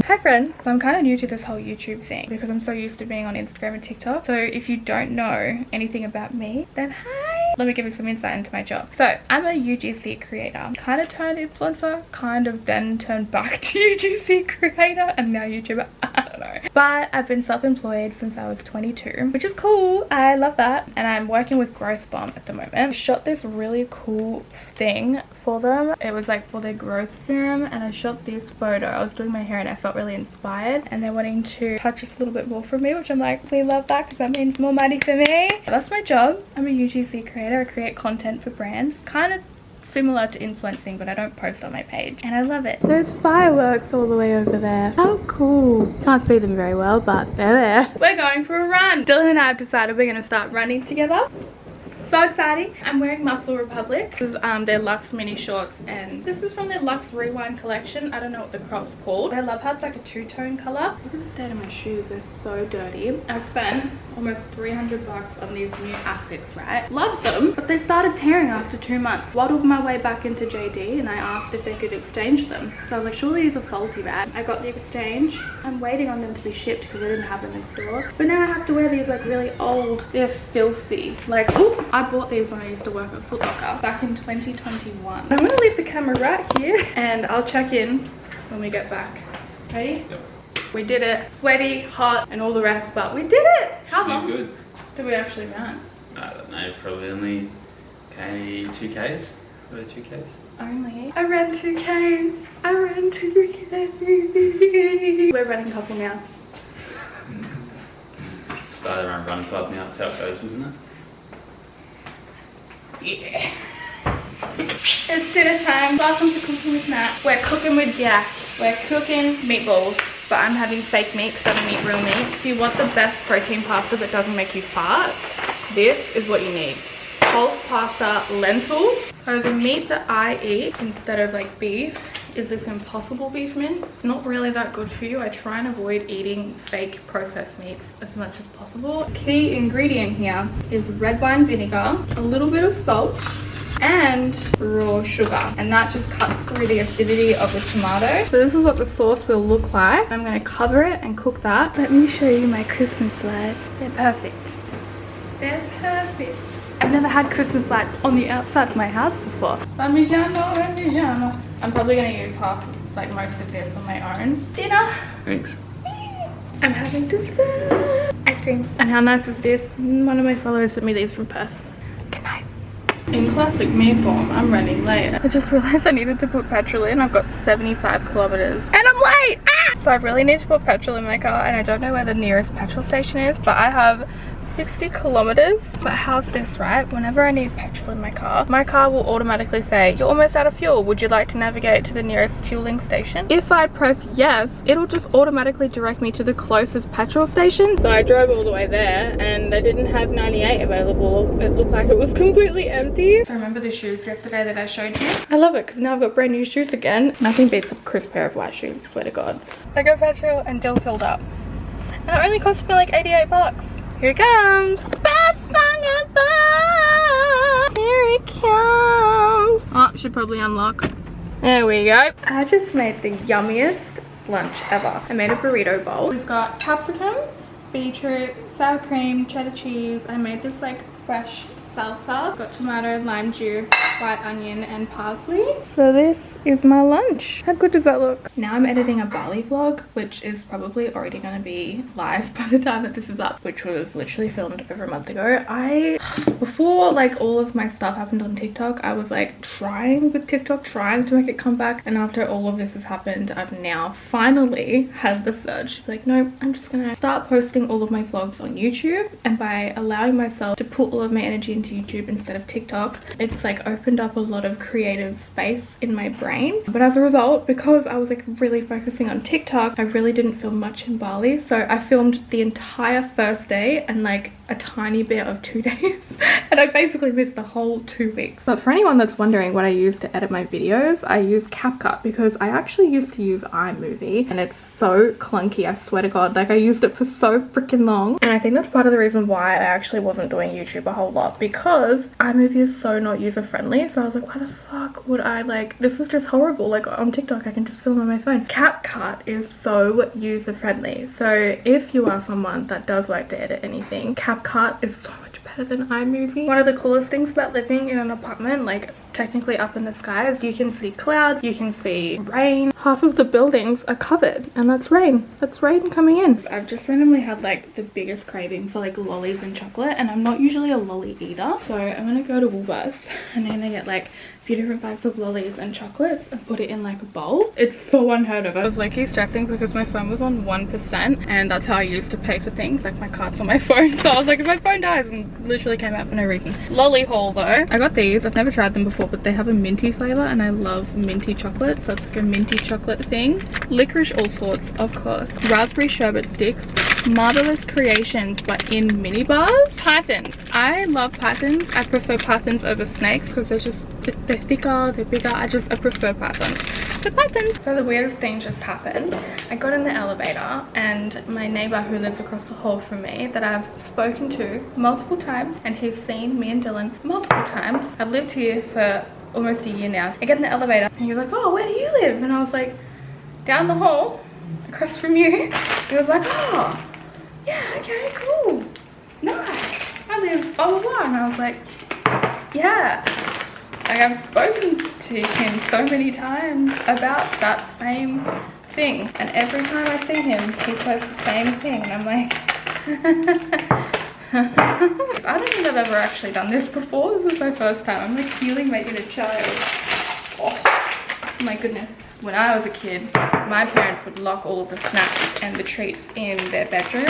Hi friends, so I'm kind of new to this whole YouTube thing because I'm so used to being on Instagram and TikTok. So if you don't know anything about me, then hi! Let me give you some insight into my job. So I'm a UGC creator, kind of turned influencer, kind of then turned back to UGC creator and now YouTuber, I don't know. But I've been self-employed since I was 22, which is cool. I love that. And I'm working with Growth Bomb at the moment. I shot this really cool thing for them. It was like for their growth serum, and I shot this photo. I was doing my hair and I felt really inspired, and they're wanting to purchase a little bit more from me, which I'm like, we love that because that means more money for me. That's my job. I'm a UGC creator. I create content for brands, kind of similar to influencing, but I don't post on my page, and I love it. There's fireworks all the way over there. How cool. Can't see them very well, but they're there. We're going for a run. Dylan and I have decided we're going to start running together. So exciting. I'm wearing Muscle Republic because they're Luxe mini shorts, and this is from their Luxe Rewind collection. I don't know what the crop's called. I love how it's like a two-tone color. Look at the state of my shoes. They're so dirty. I spent almost 300 bucks on these new Asics, right? Love them, but they started tearing after 2 months. Waddled my way back into JD and I asked if they could exchange them. So I was like, surely these are faulty, right? I got the exchange. I'm waiting on them to be shipped because I didn't have them in store. So now I have to wear these like really old. They're filthy. Like, oh, I bought these when I used to work at Foot Locker back in 2021. I'm gonna leave the camera right here and I'll check in when we get back. Ready? Yep. We did it. Sweaty, hot, and all the rest, but we did it! How long good. did we actually run? I don't know, probably only 2Ks. About 2Ks. Only? I ran 2Ks. I ran 2Ks. We're running couple now. Started around running club now, that's how it goes, isn't it? Yeah. It's dinner time. Welcome to Cooking with Nat. We're cooking with gas. We're cooking meatballs, but I'm having fake meat because I don't eat real meat. If you want the best protein pasta that doesn't make you fart, this is what you need. Pulse pasta lentils. So the meat that I eat instead of like beef is this Impossible beef mince. It's not really that good for you. I try and avoid eating fake processed meats as much as possible. Key ingredient here is red wine vinegar, a little bit of salt, and raw sugar, and that just cuts through the acidity of the tomato. So this is what the sauce will look like. I'm going to cover it and cook that. Let me show you my Christmas lights. They're perfect. They're perfect. I've never had Christmas lights on the outside of my house before. Parmigiano. I'm probably going to use half, like most of this on my own. Dinner. Thanks. I'm having dessert. Ice cream. And how nice is this? One of my followers sent me these from Perth. Good night. In classic me form, I'm running late. I just realized I needed to put petrol in. I've got 75 kilometers and I'm late. So I really need to put petrol in my car, and I don't know where the nearest petrol station is, but I have 60 kilometers. But how's this, right? Whenever I need petrol in my car will automatically say, you're almost out of fuel. Would you like to navigate to the nearest fueling station? If I press yes, it'll just automatically direct me to the closest petrol station. So I drove all the way there and they didn't have 98 available. It looked like it was completely empty. So remember the shoes yesterday that I showed you? I love it because now I've got brand new shoes again. Nothing beats a crisp pair of white shoes, I swear to God. I got petrol and Dill filled up. And it only cost me like 88 bucks. Here it comes. Best song ever. Here it comes. Oh, should probably unlock. There we go. I just made the yummiest lunch ever. I made a burrito bowl. We've got capsicum, beetroot, sour cream, cheddar cheese. I made this like fresh salsa. Got tomato, lime juice, white onion, and parsley. So this is my lunch. How good does that look? Now I'm editing a Bali vlog, which is probably already going to be live by the time that this is up, which was literally filmed over a month ago. Before like all of my stuff happened on TikTok, I was like trying with TikTok, trying to make it come back. And after all of this has happened, I've now finally had the surge to be like, no, I'm just gonna start posting all of my vlogs on YouTube. And by allowing myself to put all of my energy into YouTube instead of TikTok, it's like opened up a lot of creative space in my brain. But as a result, because I was like really focusing on TikTok, I really didn't film much in Bali. So I filmed the entire first day and like a tiny bit of 2 days, and I basically missed the whole 2 weeks. But for anyone that's wondering what I use to edit my videos, I use CapCut because I actually used to use iMovie and it's so clunky, I swear to God. Like I used it for so freaking long, and I think that's part of the reason why I actually wasn't doing YouTube a whole lot, because because iMovie is so not user friendly. So I was like, why the fuck would I, like, this is just horrible. Like on TikTok I can just film on my phone. CapCut is so user friendly. So if you are someone that does like to edit anything, CapCut is so much better than iMovie. One of the coolest things about living in an apartment, like technically up in the sky, is you can see clouds, you can see rain. Half of the buildings are covered and that's rain. That's rain coming in. I've just randomly had like the biggest craving for like lollies and chocolate, and I'm not usually a lolly eater. So I'm gonna go to Woolworths and I'm gonna get like a few different bags of lollies and chocolates and put it in like a bowl. It's so unheard of. I was low-key stressing because my phone was on 1% and that's how I used to pay for things, like my card's on my phone. So I was like, if my phone dies, and literally came out for no reason. Lolly haul though. I got these. I've never tried them before, but they have a minty flavor and I love minty chocolate, so it's like a minty chocolate thing. Licorice all sorts, of course. Raspberry sherbet sticks. Marvelous creations, but in mini bars. Pythons. I love pythons. I prefer pythons over snakes because they're just, they're thicker, they're bigger. I prefer pythons. So pythons. So the weirdest thing just happened. I got in the elevator and my neighbor who lives across the hall from me that I've spoken to multiple times, and he's seen me and Dylan multiple times. I've lived here for almost a year now. I get in the elevator and he was like, oh, where do you live? And I was like, down the hall, across from you. He was like, oh, yeah, okay, cool, nice. I live blah, blah, blah. And I was like, yeah. Like, I've spoken to him so many times about that same thing. And every time I see him, he says the same thing. And I'm like, I don't think I've ever actually done this before. This is my first time. I'm like feeling my inner child. Oh my goodness. When I was a kid, my parents would lock all of the snacks and the treats in their bedroom.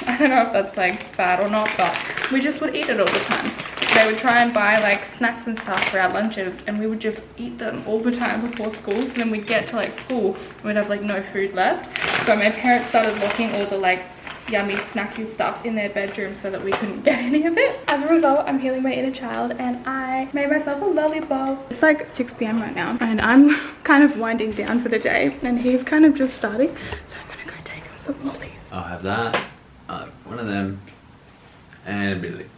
I don't know if that's like bad or not, but we just would eat it all the time. They would try and buy like snacks and stuff for our lunches, and we would just eat them all the time before school. So then we'd get to like school and we'd have like no food left. So my parents started locking all the like yummy snacky stuff in their bedroom so that we couldn't get any of it. As a result, I'm healing my inner child and I made myself a lolly bowl. It's like 6 p.m. right now and I'm kind of winding down for the day and he's kind of just starting, so I'm gonna go take him some lollies. I'll have that, one of them, and a bit of licorice.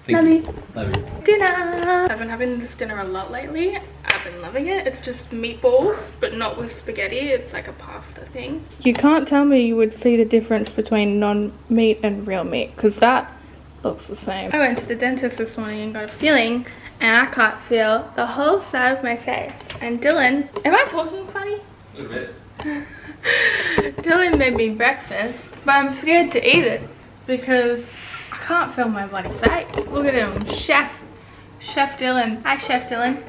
Love you. Love you. Dinner. I've been having this dinner a lot lately. I've been loving it. It's just meatballs, but not with spaghetti. It's like a pasta thing. You can't tell me you would see the difference between non-meat and real meat, because that looks the same. I went to the dentist this morning and got a filling, and I can't feel the whole side of my face. And Dylan, am I talking funny? A little bit. Dylan made me breakfast, but I'm scared to eat it because I can't feel my bloody face. Look at him, Chef Dylan. Hi, Chef Dylan.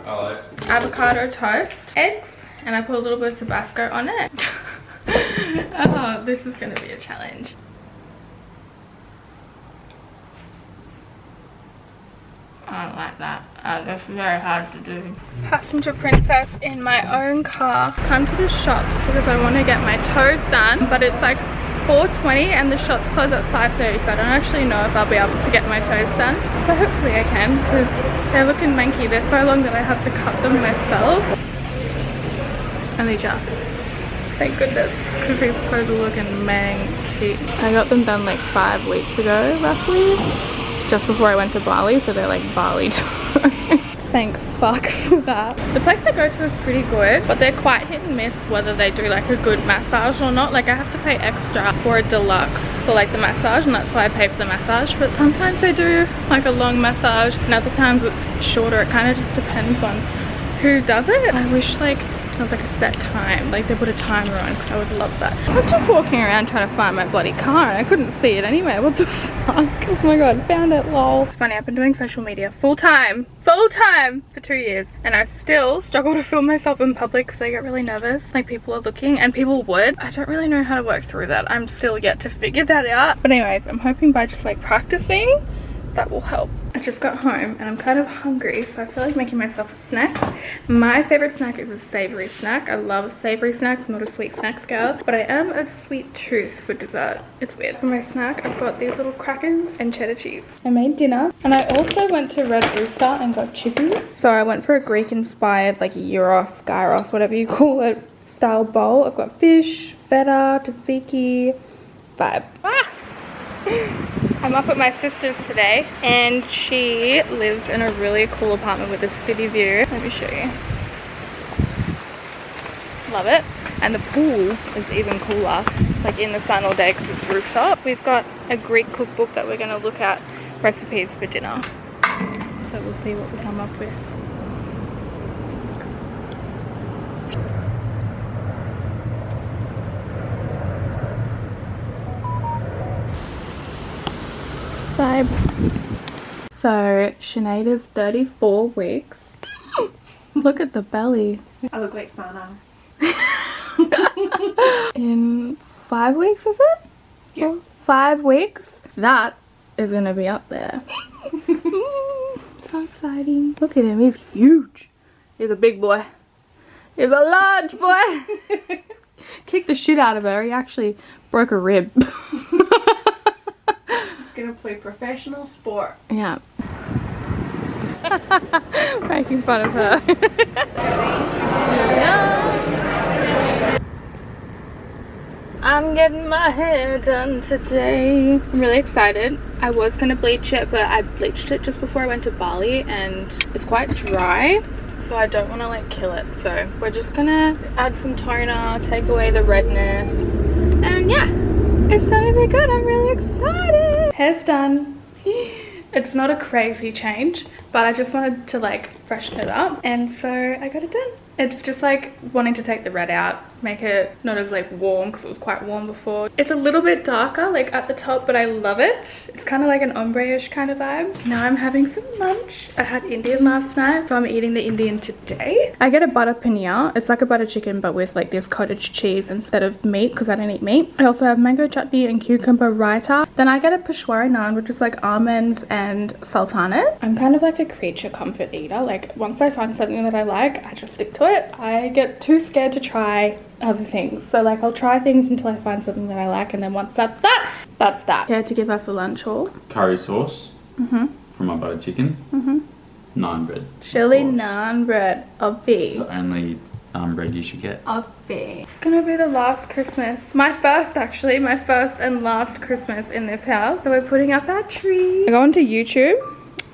Hello. Avocado toast, eggs, and I put a little bit of Tabasco on it. Oh, this is gonna be a challenge. I don't like that. That's very hard to do. Passenger princess in my own car. Come to the shops because I want to get my toes done, but it's like 4:20 and the shops close at 5:30, so I don't actually know if I'll be able to get my toes done. So hopefully I can, because they're looking manky. They're so long that I have to cut them myself. And they just, thank goodness, because these clothes are looking manky. I got them done like 5 weeks ago, roughly, just before I went to Bali, so they're like Bali toes. Thank fuck for that. The place I go to is pretty good, but they're quite hit and miss whether they do like a good massage or not. Like I have to pay extra for a deluxe for like the massage, and that's why I pay for the massage. But sometimes they do like a long massage and other times it's shorter. It kind of just depends on who does it. I wish like there was like a set time, like they put a timer on, because I would love that. I was just walking around trying to find my bloody car and I couldn't see it anyway. What the fuck? Oh my god, found it, lol. It's funny, I've been doing social media full time for 2 years, and I still struggle to film myself in public because I get really nervous, like people are looking, and people would. I don't really know how to work through that. I'm still yet to figure that out, but anyways, I'm hoping by just like practicing that will help. I just got home and I'm kind of hungry, so I feel like making myself a snack. My favorite snack is a savory snack. I love savory snacks. I'm not a sweet snacks girl, but I am a sweet tooth for dessert. It's weird. For my snack, I've got these little crackers and cheddar cheese. I made dinner, and I also went to Red Rooster and got chippies. So I went for a Greek-inspired, like gyros, gyros, whatever you call it, style bowl. I've got fish, feta, tzatziki, vibe. Ah! I'm up at my sister's today and she lives in a really cool apartment with a city view. Let me show you. Love it. And the pool is even cooler. It's like in the sun all day because it's rooftop. We've got a Greek cookbook that we're going to look at recipes for dinner. So we'll see what we come up with. Vibe. So Sinead is 34 weeks. Look at the belly. I look like Sana. In 5 weeks, is it? Yeah. 5 weeks. That is gonna be up there. So exciting. Look at him, he's huge. He's a big boy. He's a large boy. Kicked the shit out of her. He actually broke a rib. He's gonna play professional sport. Yeah. Making fun of her. I'm getting my hair done today. I'm really excited. I was gonna bleach it, but I bleached it just before I went to Bali and it's quite dry, so I don't want to like kill it. So we're just gonna add some toner, take away the redness, and yeah, it's gonna be good. I'm really excited. Hair's done. It's not a crazy change, but I just wanted to like freshen it up, and so I got it done. It's just like wanting to take the red out, make it not as like warm because it was quite warm before. It's a little bit darker like at the top, but I love it. It's kind of like an ombre-ish kind of vibe. Now I'm having some lunch. I had Indian last night, so I'm eating the Indian today. I get a butter paneer. It's like a butter chicken but with like this cottage cheese instead of meat because I don't eat meat. I also have mango chutney and cucumber raita. Then I get a peshwari naan, which is like almonds and sultanas. I'm kind of like a creature comfort eater. Like once I find something that I like, I just stick to it. I get too scared to try other things, so like I'll try things until I find something that I like, and then once that's that. Care to give us a lunch haul? Curry sauce from my butter chicken. Naan bread. Chili naan bread. It's the only bread you should get. It's gonna be the last Christmas. My first and last Christmas in this house. So we're putting up our tree. I go onto YouTube.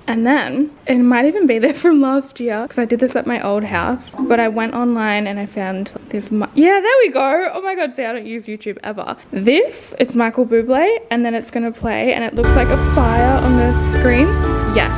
And then, it might even be there from last year because I did this at my old house. But I went online and I found this. Yeah, there we go. Oh my god, see, I don't use YouTube ever. This, it's Michael Bublé, and then it's going to play and it looks like a fire on the screen. Yes.